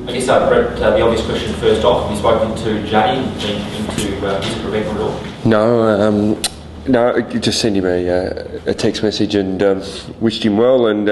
I guess, Brett, the obvious question first off, have you spoken to Jay and been into visit Rebecca at all? No, no, I just sent him a text message and wished him well, and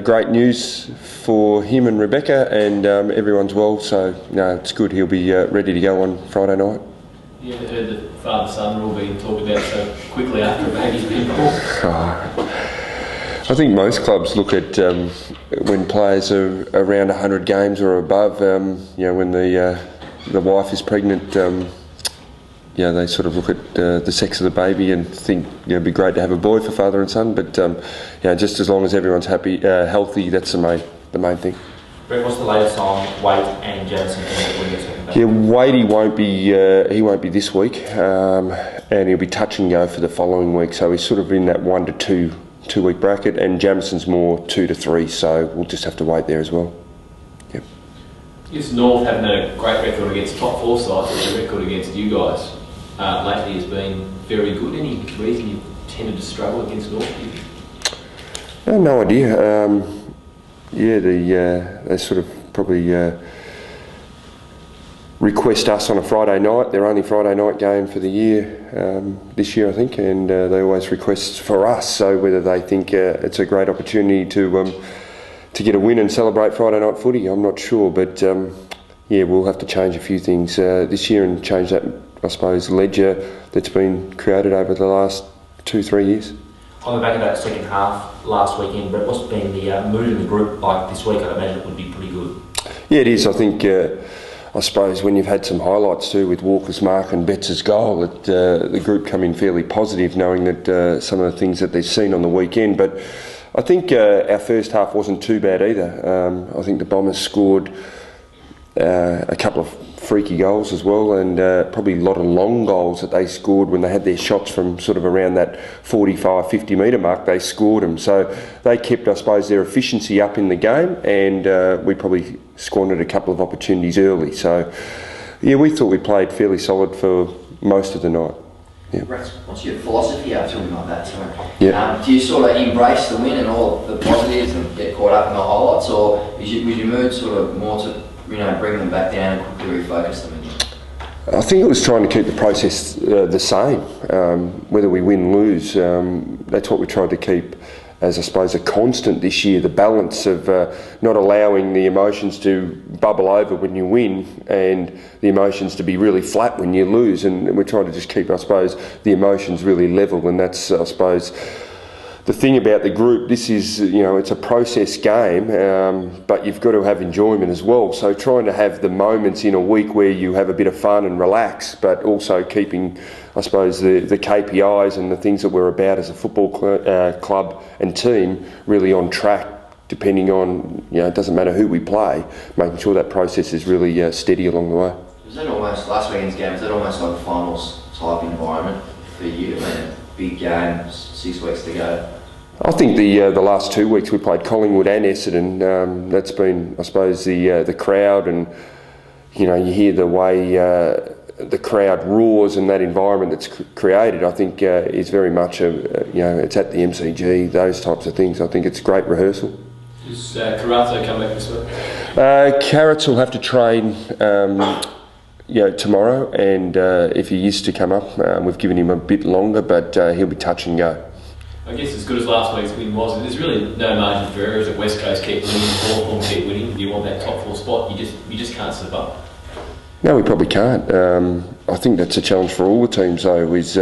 great news for him and Rebecca, and everyone's well, so no, it's good. He'll be ready to go on Friday night. You ever heard that father-son rule being talked about so quickly after a baby's been born? I think most clubs look at when players are around 100 games or above, when the wife is pregnant, they sort of look at the sex of the baby and think it'd be great to have a boy for father and son, but just as long as everyone's happy, healthy, that's the main thing. Brett, what's the latest on Wade and Jamison? Wadey won't be this week, and he'll be touch and go for the following week, so he's sort of in that 1 to 2 week bracket, and Jamison's more 2 to 3, so we'll just have to wait there as well. Yep. Yes, North haven't had a great record against top 4 sides, but the record against you guys lately has been very good. Any reason you tended to struggle against North? I have no idea. They sort of probably request us on a Friday night, their only Friday night game for the year, this year I think, and they always request for us, so whether they think it's a great opportunity to get a win and celebrate Friday night footy, I'm not sure, but we'll have to change a few things this year and change that, I suppose, ledger that's been created over the last 2-3 years. On the back of that second half last weekend, but what's been the mood in the group like this week? I'd imagine it would be pretty good. Yeah, it is. I think, I suppose when you've had some highlights too with Walker's mark and Betts' goal, the group come in fairly positive, knowing that some of the things that they've seen on the weekend. But I think our first half wasn't too bad either. I think the Bombers scored a couple of freaky goals as well, and probably a lot of long goals that they scored when they had their shots from sort of around that 45-50 metre mark. They scored them, so they kept, I suppose, their efficiency up in the game, and we probably squandered a couple of opportunities early. So we thought we played fairly solid for most of the night. Yeah. What's your philosophy after a win like that? So, do you sort of embrace the win and all the positives and get caught up in the highlights, or was your mood sort of more to bring them back down and quickly refocus them again? I think it was trying to keep the process the same, whether we win, lose. That's what we tried to keep as, I suppose, a constant this year, the balance of not allowing the emotions to bubble over when you win and the emotions to be really flat when you lose. And we're trying to just keep, I suppose, the emotions really level, and that's, I suppose, the thing about the group. This is, it's a process game, but you've got to have enjoyment as well. So trying to have the moments in a week where you have a bit of fun and relax, but also keeping, I suppose, the KPIs and the things that we're about as a football club and team really on track, depending on, it doesn't matter who we play, making sure that process is really steady along the way. Was that almost, last weekend's game, is that almost like a finals type environment for you? Big game, 6 weeks to go. I think the last 2 weeks we played Collingwood and Essendon. That's been, I suppose, the crowd, and you hear the way the crowd roars and that environment that's created. I think is very much it's at the MCG, those types of things. I think it's great rehearsal. Does Carlton come back this week? Carrots will have to train tomorrow, and if he is to come up, we've given him a bit longer, but he'll be touch and go. I guess as good as last week's win was, there's really no margin for errors. At West Coast keep winning, Hawthorn keep winning. You want that top 4 spot, you just can't slip up. No, we probably can't. I think that's a challenge for all the teams, though, is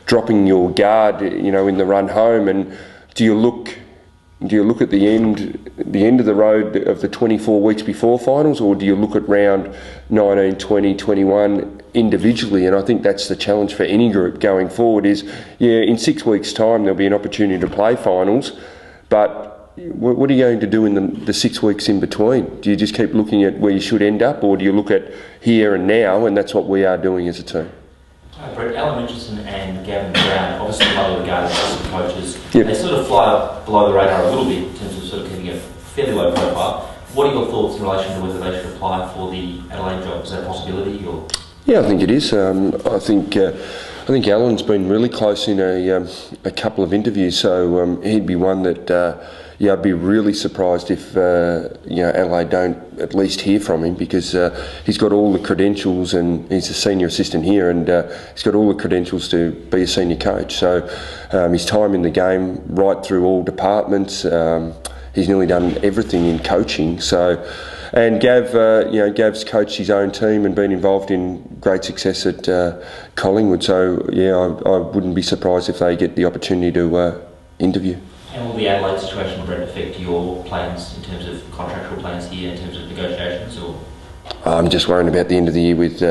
dropping your guard, in the run home. And do you look at the end of the road of the 24 weeks before finals, or do you look at round 19, 20, 21 individually? And I think that's the challenge for any group going forward is, in 6 weeks' time there'll be an opportunity to play finals, but what are you going to do in the 6 weeks in between? Do you just keep looking at where you should end up, or do you look at here and now? And that's what we are doing as a team. Brett, Alan Richardson and Gavin Brown, obviously highly regarded as coaches. Yep. They sort of fly below the radar a little bit in terms of sort of keeping a fairly low profile. What are your thoughts in relation to whether they should apply for the Adelaide job? Is that a possibility? Or? Yeah, I think it is. I think Alan's been really close in a couple of interviews, so he'd be one that yeah, I'd be really surprised if Adelaide don't at least hear from him, because he's got all the credentials, and he's a senior assistant here, and he's got all the credentials to be a senior coach. So his time in the game, right through all departments, he's nearly done everything in coaching. So, and Gav's coached his own team and been involved in great success at Collingwood. So yeah, I wouldn't be surprised if they get the opportunity to interview. How will the Adelaide situation, Brett, affect your plans in terms of contractual plans here, in terms of negotiations? Or I'm just worrying about the end of the year with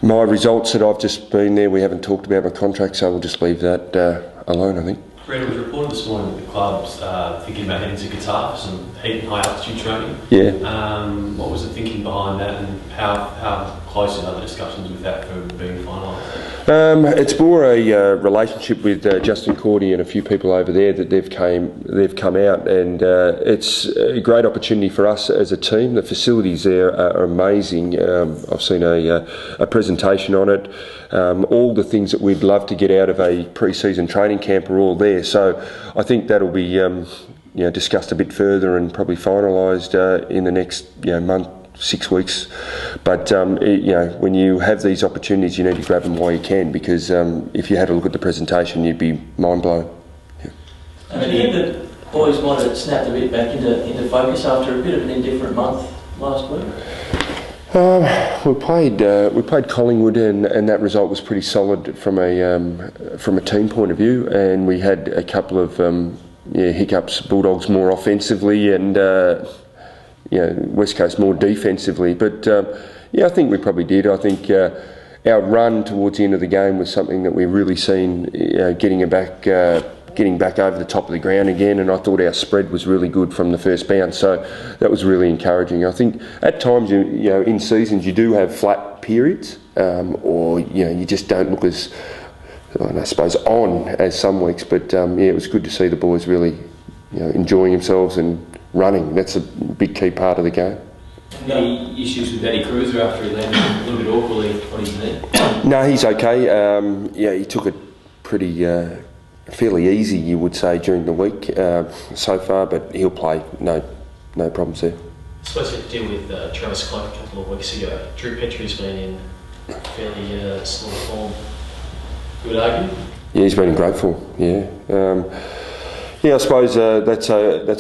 my results that I've just been there. We haven't talked about my contract, so we'll just leave that alone, I think. Brett, it was reported this morning that the club's thinking about heading to Qatar for some heat and high altitude training. Yeah. What was the thinking behind that, and how close are the discussions with that for being finalised? It's more a relationship with Justin Cordy and a few people over there that they've come out, and it's a great opportunity for us as a team. The facilities there are amazing. I've seen a presentation on it. All the things that we'd love to get out of a pre-season training camp are all there. So I think that'll be discussed a bit further and probably finalised in the next month, 6 weeks. But when you have these opportunities, you need to grab them while you can, because if you had a look at the presentation, you'd be mind blown. Yeah. And do you think the boys might have snapped a bit back into focus after a bit of an indifferent month last week? We played Collingwood, and that result was pretty solid from a team point of view, and we had a couple of hiccups. Bulldogs more offensively, and West Coast more defensively. But I think we probably did. I think our run towards the end of the game was something that we really seen, getting back over the top of the ground again, and I thought our spread was really good from the first bounce, so that was really encouraging. I think at times, in seasons, you do have flat periods, or you just don't look as, I suppose, on as some weeks. But it was good to see the boys really enjoying themselves and running. That's a big key part of the game. Any issues with Danny Cruiser after he landed a little bit awkwardly on his knee? No, he's okay. He took it pretty fairly easy, you would say, during the week so far, but he'll play. No problems there. I suppose you had to deal with Travis Cloak a couple of weeks ago. Drew Petrie's been in fairly slow form, you would argue? Yeah, he's been in great form, yeah. I suppose that's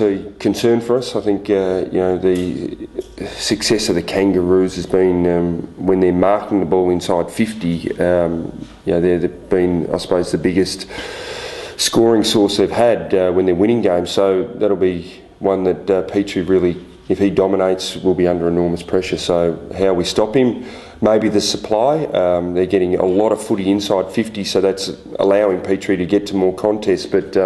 a concern for us. I think the success of the Kangaroos has been when they're marking the ball inside 50. They've been, I suppose, the biggest scoring source they've had when they're winning games. So that'll be one that Petrie really, if he dominates, will be under enormous pressure. So how we stop him? Maybe the supply. They're getting a lot of footy inside 50, so that's allowing Petrie to get to more contests. But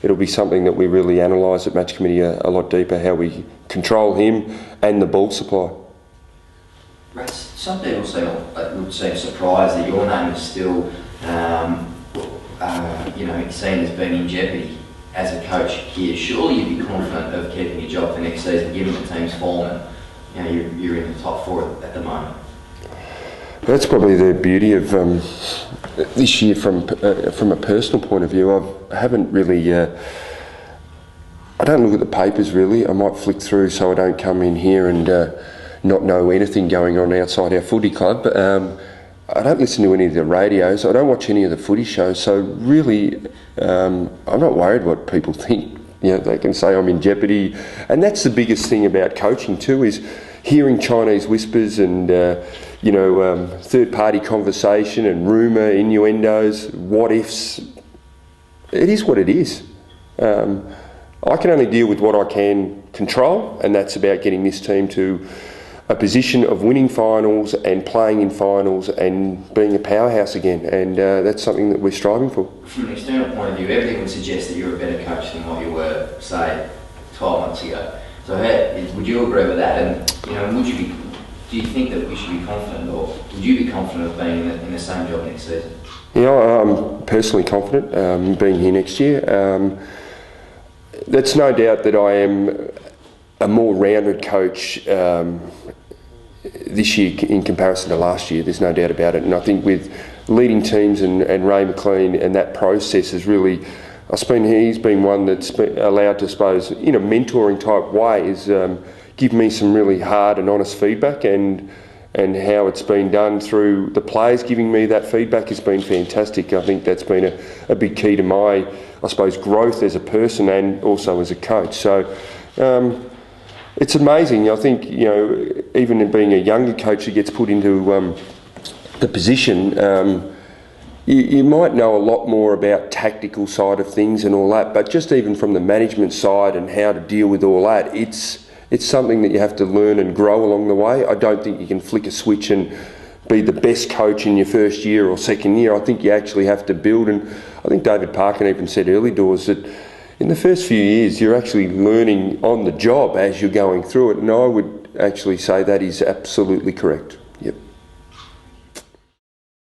it'll be something that we really analyse at match committee a lot deeper, how we control him and the ball supply. Some people would seem surprised that your name is still, seen as being in jeopardy as a coach here. Surely you'd be confident of keeping your job for next season, given the team's form, and you're in the top 4 at the moment. That's probably the beauty of this year from a personal point of view. I haven't really. I don't look at the papers really. I might flick through so I don't come in here and not know anything going on outside our footy club. I don't listen to any of the radios. I don't watch any of the footy shows. So really, I'm not worried what people think. They can say I'm in jeopardy, and that's the biggest thing about coaching too, is hearing Chinese whispers and third-party conversation and rumour, innuendos, what ifs. It is what it is. I can only deal with what I can control, and that's about getting this team to a position of winning finals and playing in finals and being a powerhouse again, and that's something that we're striving for. From an external point of view, everything would suggest that you're a better coach than what you were, say, 12 months ago. So would you agree with that? And do you think that we should be confident, or would you be confident of being in the same job next season? Yeah, I'm personally confident being here next year. There's no doubt that I am a more rounded coach this year in comparison to last year. There's no doubt about it. And I think with leading teams and Ray McLean and that process has really, he's been one that's been allowed to, I suppose, in a mentoring type way, is give me some really hard and honest feedback, and how it's been done through the players giving me that feedback has been fantastic. I think that's been a big key to my, I suppose, growth as a person and also as a coach. So it's amazing. I think, you know, even in being a younger coach who gets put into the position, you might know a lot more about tactical side of things and all that, but just even from the management side and how to deal with all that, it's something that you have to learn and grow along the way. I don't think you can flick a switch and be the best coach in your first year or second year. I think you actually have to build, and I think David Parkin even said early doors that in the first few years you're actually learning on the job as you're going through it, and I would actually say that is absolutely correct. Yep.